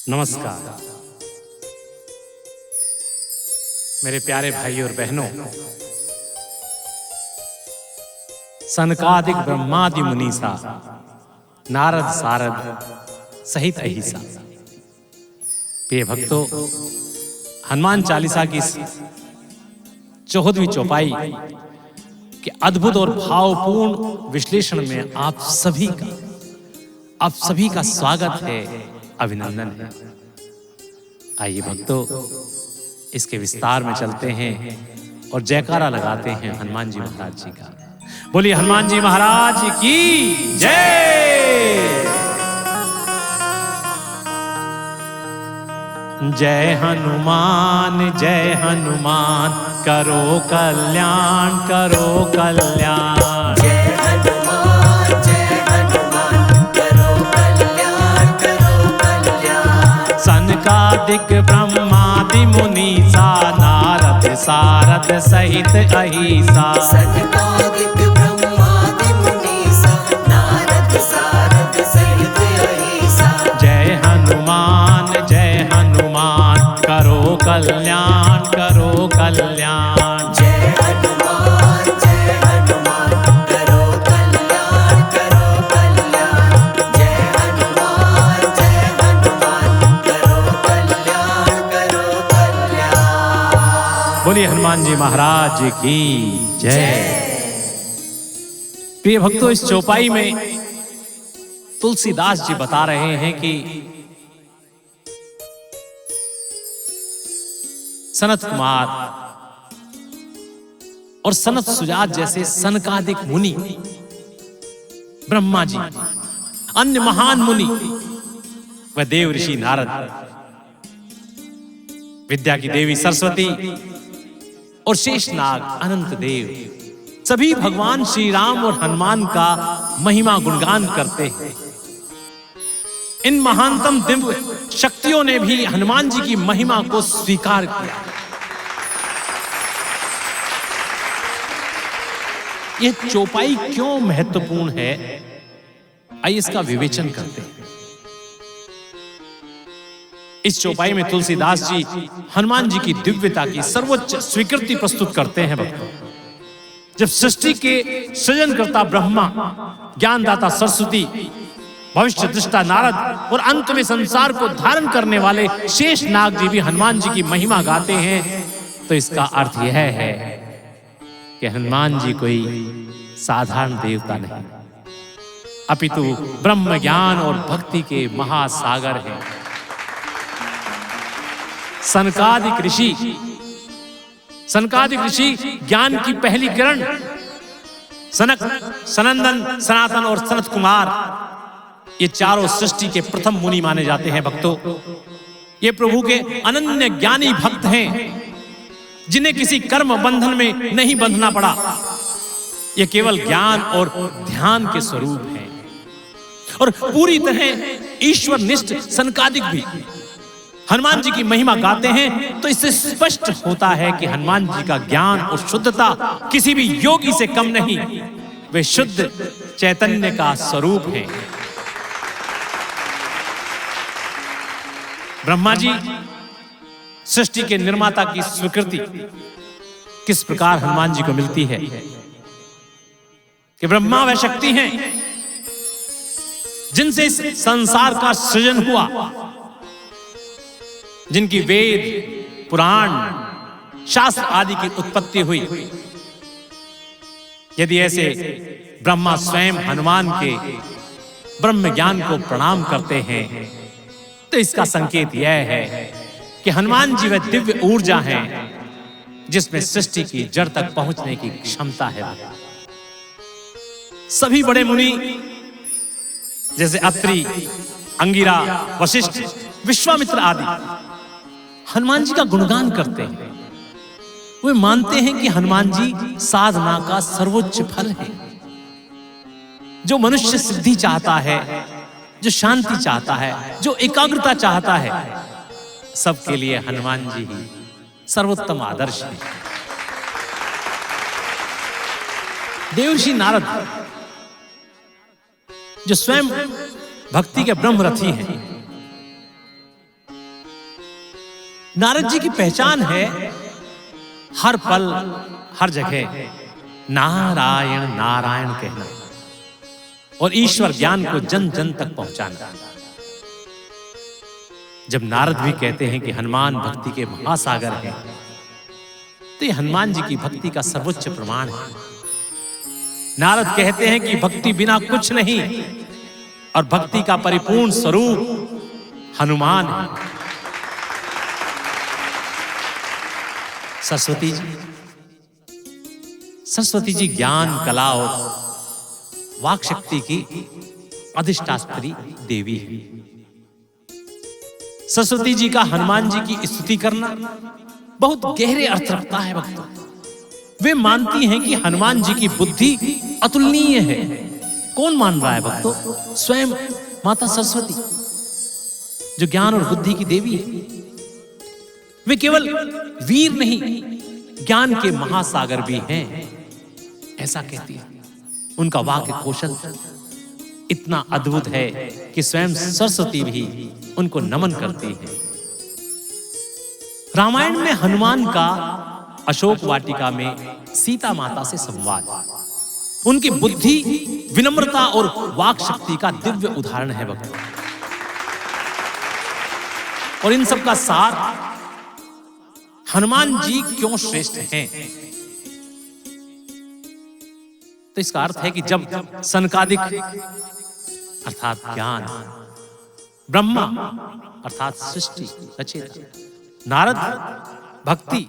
नमस्कार मेरे प्यारे भाई और बहनों। सनकादिक ब्रह्मादि मुनीसा नारद सारद सहित अहिसा। प्रिय भक्तों, हनुमान चालीसा की 14वीं चौपाई के अद्भुत और भावपूर्ण विश्लेषण में आप सभी का स्वागत है, अभिनंदन है। आइए भक्तों, इसके विस्तार में चलते हैं और जयकारा लगाते हैं हनुमान जी महाराज जी का। बोलिए हनुमान जी महाराज की जय। जय हनुमान करो कल्याण करो कल्याण। जय हनुमान करो कल्याण करो कल्याण। सनकादिक ब्रह्मादि मुनीसा नारद सारद सहित अहिसा। सनकादिक ब्रह्मादि मुनीसा नारद सारद सहित अहिसा। जय हनुमान करो कल्याण करो कल्याण। जय हनुमान करो कल्याण करो कल्याण। जय हनुमान करो कल्याण करो कल्याण। बोलिए हनुमान जी महाराज की जय। प्रिय भक्तों, इस चौपाई में तुलसीदास जी बता रहे हैं कि सनत कुमार और सनत सुजात जैसे सनकादिक मुनि, ब्रह्मा जी, अन्य महान मुनि व देव ऋषि नारद, विद्या की देवी सरस्वती और शेषनाग अनंत देव, सभी भगवान श्री राम और हनुमान का महिमा गुणगान करते हैं। इन महानतम दिव्य शक्तियों ने भी हनुमान जी की महिमा को स्वीकार किया। यह चौपाई क्यों महत्वपूर्ण है, आइए इसका विवेचन करते हैं। इस चौपाई में तुलसीदास जी हनुमान जी की दिव्यता की सर्वोच्च स्वीकृति प्रस्तुत करते हैं। भक्तों, जब सृष्टि के सृजनकर्ता ब्रह्मा, ज्ञानदाता सरस्वती, भविष्य दृष्टा नारद और अंत में संसार को धारण करने वाले शेष नाग जी भी हनुमान जी की महिमा गाते हैं, तो इसका अर्थ यह है कि हनुमान जी कोई साधारण देवता नहीं, अपितु ब्रह्म ज्ञान और भक्ति के महासागर हैं। सनकादिक ऋषि ज्ञान की पहली किरण, सनक, सनंदन, सनातन और सनत कुमार, ये चारों सृष्टि के प्रथम मुनि माने जाते हैं। भक्तों, ये प्रभु के अनन्य ज्ञानी भक्त हैं, जिन्हें किसी कर्म बंधन में नहीं बंधना पड़ा। ये केवल ज्ञान और ध्यान के स्वरूप हैं और पूरी तरह ईश्वर निष्ठ सनकादिक भी हनुमान जी की महिमा गाते हैं। तो इससे स्पष्ट होता है कि हनुमान जी का ज्ञान और शुद्धता किसी भी योगी से कम नहीं, वे शुद्ध चैतन्य का स्वरूप हैं। ब्रह्मा जी सृष्टि के निर्माता की स्वीकृति किस प्रकार हनुमान जी को मिलती है कि ब्रह्मा वह शक्ति हैं जिनसे इस संसार का सृजन हुआ, जिनकी वेद, पुराण, शास्त्र आदि की उत्पत्ति हुई। यदि ऐसे ब्रह्मा स्वयं हनुमान के ब्रह्म ज्ञान को प्रणाम करते हैं, तो इसका संकेत यह है कि हनुमान जी वह दिव्य ऊर्जा है जिसमें सृष्टि की जड़ तक पहुंचने की क्षमता है। सभी बड़े मुनि जैसे अत्रि, अंगिरा, वशिष्ठ, विश्वामित्र आदि हनुमान जी का गुणगान करते हैं। वे मानते हैं कि हनुमान जी साधना का सर्वोच्च फल है। जो मनुष्य सिद्धि चाहता है, जो शांति चाहता है, जो एकाग्रता चाहता है, सबके लिए हनुमान जी ही सर्वोत्तम आदर्श है। देवर्षि नारद, जो स्वयं भक्ति के ब्रह्मरथी हैं, नारद जी की पहचान है हर पल हर जगह नारायण नारायण कहना और ईश्वर ज्ञान को जन जन तक पहुंचाना। जब नारद भी कहते हैं कि हनुमान भक्ति के महासागर हैं, तो ये हनुमान जी की भक्ति का सर्वोच्च प्रमाण है। नारद कहते हैं कि भक्ति बिना कुछ नहीं और भक्ति का परिपूर्ण स्वरूप हनुमान है। सरस्वती जी ज्ञान कला और वाक शक्ति की अधिष्ठात्री देवी है। सरस्वती जी का हनुमान जी की स्तुति करना बहुत गहरे अर्थ रखता है भक्तों। वे मानती हैं कि हनुमान जी की बुद्धि अतुलनीय है। कौन मान रहा है भक्तों? स्वयं माता सरस्वती, जो ज्ञान और बुद्धि की देवी है। वे केवल वीर नहीं, ज्ञान के महासागर भी हैं, ऐसा कहती है। उनका वाक्य कौशल इतना अद्भुत है कि स्वयं सरस्वती भी उनको नमन करती है। रामायण में हनुमान का अशोक वाटिका में सीता माता से संवाद, उनकी बुद्धि, विनम्रता और वाक शक्ति का दिव्य उदाहरण है भक्तों। और इन सब का सार हनुमान जी क्यों श्रेष्ठ हैं, तो इसका अर्थ है कि जब सनकादिक अर्थात ज्ञान, ब्रह्मा अर्थात सृष्टि रचयिता, नारद भक्ति,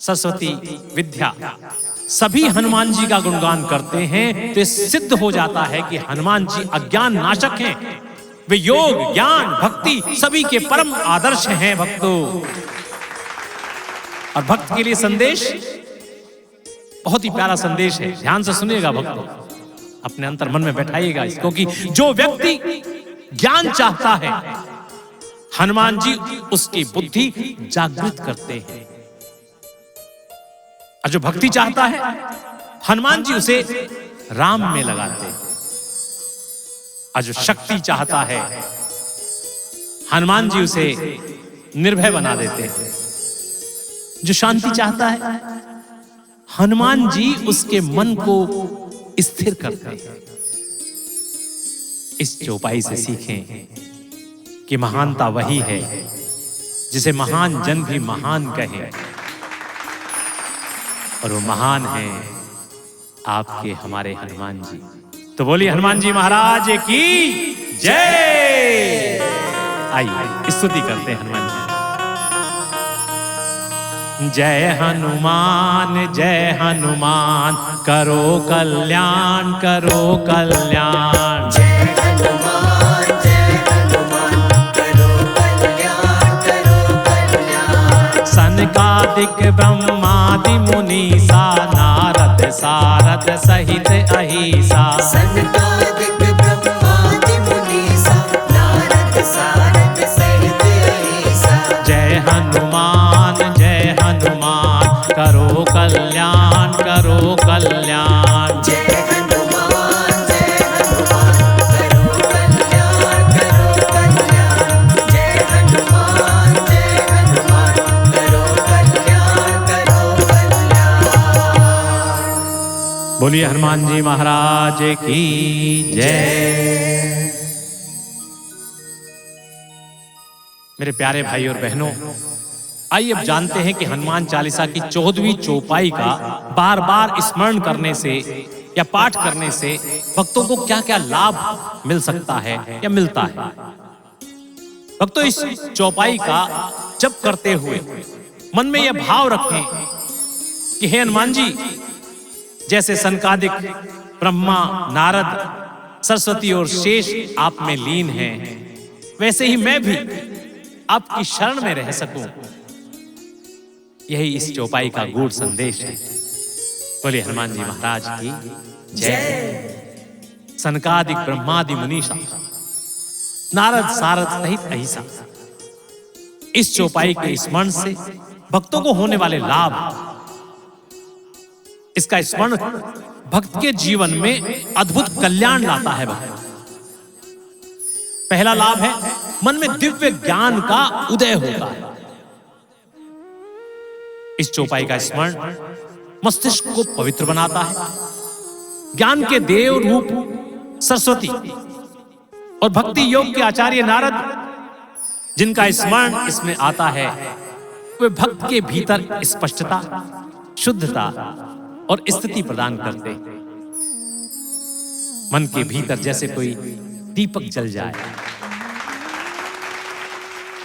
सरस्वती विद्या, सभी हनुमान जी का गुणगान करते हैं, तो ये सिद्ध हो जाता है कि हनुमान जी अज्ञान नाशक हैं। वे योग, ज्ञान, भक्ति सभी के परम आदर्श हैं भक्तों। और भक्त के लिए संदेश बहुत ही प्यारा संदेश है। ध्यान से सुनिएगा भक्तों, अपने अंतर मन में बैठाइएगा इसको कि जो व्यक्ति ज्ञान चाहता है, हनुमान जी उसकी बुद्धि जागृत करते हैं। और जो भक्ति चाहता है, हनुमान जी उसे राम में लगाते हैं। और जो शक्ति चाहता है, हनुमान जी उसे निर्भय बना देते हैं। जो शांति चाहता है, हनुमान जी उसके मन को स्थिर करते हैं। इस चौपाई से सीखें कि महानता वही है जिसे महान जन भी महान कहे, और वो महान है आपके हमारे हनुमान जी। तो बोलिए हनुमान जी महाराज की जय। आइए स्तुति करते हैं हनुमान जी। जय हनुमान करो कल्याण, करो कल्याण। जय हनुमान करो कल्याण, करो कल्याण। सनकादिक ब्रह्मादि मुनीसा, नारद सारद सहित अहिसा। सनकादिक ब्रह्मादि मुनीसा, नारद सारद सहित अहिसा। जय हनुमान करो कल्याण, करो कल्याण। जय हनुमान करो कल्याण, करो कल्याण। जय हनुमान करो कल्याण, करो कल्याण। बोलिए हनुमान जी महाराज की जय। मेरे प्यारे भाई और बहनों, आइए अब जानते हैं कि हनुमान चालीसा की 14वीं चौपाई का बार बार स्मरण करने से या पाठ करने से भक्तों को क्या क्या लाभ मिल सकता है या मिलता है। भक्तों, इस चौपाई का जप करते हुए मन में यह भाव रखें कि हे हनुमान जी, जैसे सनकादिक ब्रह्मा, नारद, सरस्वती और शेष आप में लीन हैं, वैसे ही मैं भी आपकी शरण में रह सकूं। यही इस चौपाई का गूढ़ संदेश है। बोलिए हनुमान जी महाराज की जय। सनकादिक ब्रह्मादि मुनीषा, नारद सारद सहित अहिसा, इस चौपाई के स्मरण से भक्तों को होने वाले लाभ, इसका स्मरण भक्त के जीवन में अद्भुत कल्याण लाता है। भक्त, पहला लाभ है मन में दिव्य ज्ञान का उदय होता है। इस चौपाई का स्मरण मस्तिष्क को पवित्र बनाता है। ज्ञान के देव रूप सरस्वती और भक्ति योग के आचार्य नारद, जिनका स्मरण इसमें आता है, वे भक्त के भीतर स्पष्टता, शुद्धता और स्थिति प्रदान करते हैं। मन के भीतर जैसे कोई दीपक जल जाए।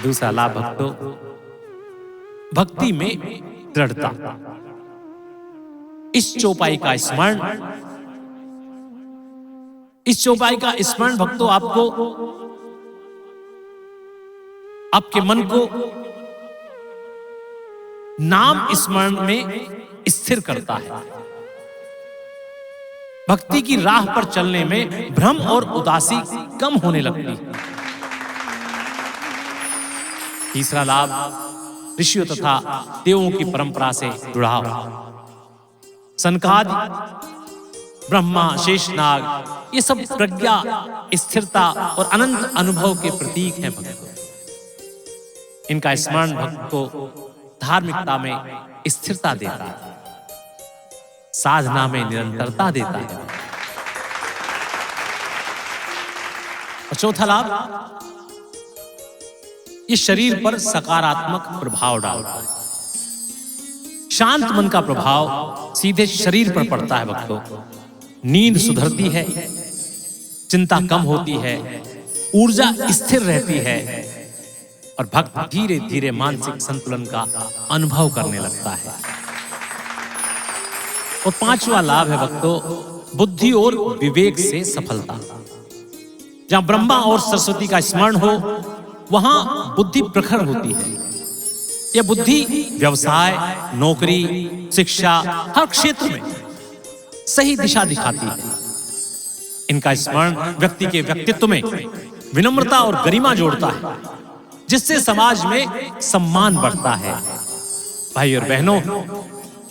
दूसरा लाभ भक्तों, भक्ति में दृढ़ता। इस चौपाई का स्मरण भक्तों आपको, आपके मन को नाम स्मरण में स्थिर करता है। भक्ति की राह पर चलने में भ्रम और उदासी कम होने लगती है। तीसरा लाभ, ऋषियों तथा देवों की परंपरा से जुड़ाव। सनकादि, ब्रह्मा, शेषनाग, ये सब प्रज्ञा, स्थिरता और अनंत अनुभव के प्रतीक हैं भक्तों। इनका स्मरण भक्त को धार्मिकता में स्थिरता देता है, साधना में निरंतरता देता है। और चौथा लाभ, ये शरीर पर सकारात्मक प्रभाव डालता है। शांत मन का प्रभाव सीधे शरीर पर पड़ता है भक्तों। नींद सुधरती है, चिंता कम होती है, ऊर्जा स्थिर रहती है और भक्त धीरे धीरे मानसिक संतुलन का अनुभव करने लगता है। और पांचवा लाभ है भक्तों, बुद्धि और विवेक से सफलता। जहां ब्रह्मा और सरस्वती का स्मरण हो, वहां बुद्धि प्रखर होती है। यह बुद्धि व्यवसाय, नौकरी, शिक्षा, हर क्षेत्र में सही दिशा दिखाती है। इनका स्मरण व्यक्ति के व्यक्तित्व में विनम्रता और गरिमा जोड़ता है, जिससे समाज में सम्मान बढ़ता है। भाई और बहनों,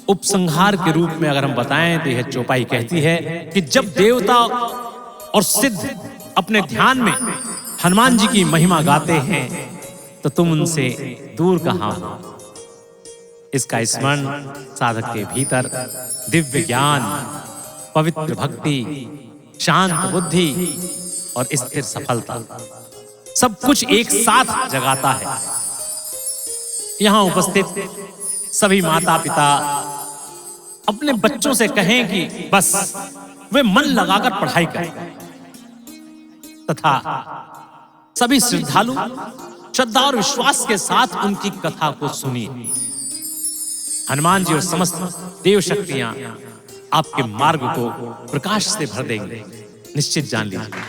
उपसंहार के रूप में अगर हम बताएं तो यह चौपाई कहती है कि जब देवता और सिद्ध अपने ध्यान में हनुमान जी की महिमा गाते हैं तो तुम उनसे दूर कहां हो। इसका स्मरण साधक के भीतर दिव्य ज्ञान, पवित्र भक्ति, शांत बुद्धि और स्थिर सफलता, सब कुछ एक साथ जगाता है। यहां उपस्थित सभी माता पिता अपने बच्चों से कहें कि बस वे मन लगाकर पढ़ाई करें, तथा सभी श्रद्धालु श्रद्धा और विश्वास के साथ उनकी कथा को सुनिए। हनुमान जी और समस्त देव शक्तियां आपके मार्ग को प्रकाश से भर देंगे, निश्चित जान लीजिए।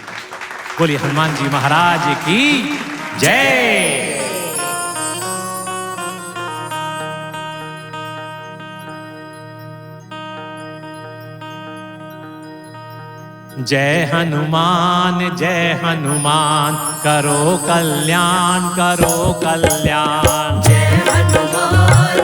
बोलिए हनुमान जी महाराज की जय। जय हनुमान करो कल्याण, करो कल्याण। जय हनुमान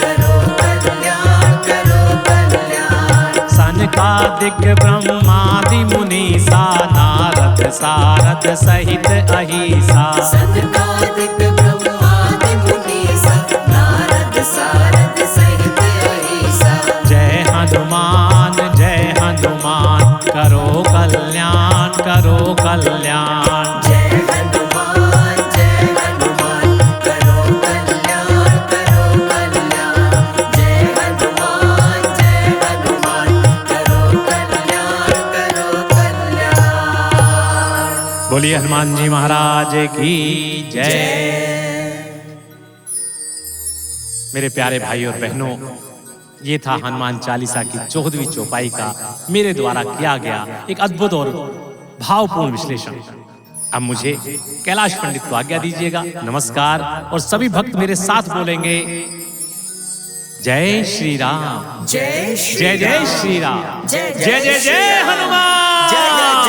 करो कल्याण, करो कल्याण। सनकादिक ब्रह्मादि मुनीसा, नारद सारद सहित अहिसा। सनकादिक ब्रह्मादि मुनीसा, नारद सारद सहित अहिसा। जय हनुमान करो कल्याण, करो कल्याण। जय हनुमान करो कल्याण, करो कल्याण। जय हनुमान करो कल्याण, करो कल्याण। बोलिए हनुमान जी महाराज की जय। मेरे प्यारे भाई और बहनों, ये था हनुमान चालीसा की 14वीं चौपाई का मेरे द्वारा किया गया एक अद्भुत और भावपूर्ण विश्लेषण। अब मुझे कैलाश पंडित को आज्ञा दीजिएगा। नमस्कार। और सभी भक्त मेरे साथ बोलेंगे जय श्री राम, जय जय जय श्री राम, जय जय जय जय हनुमान।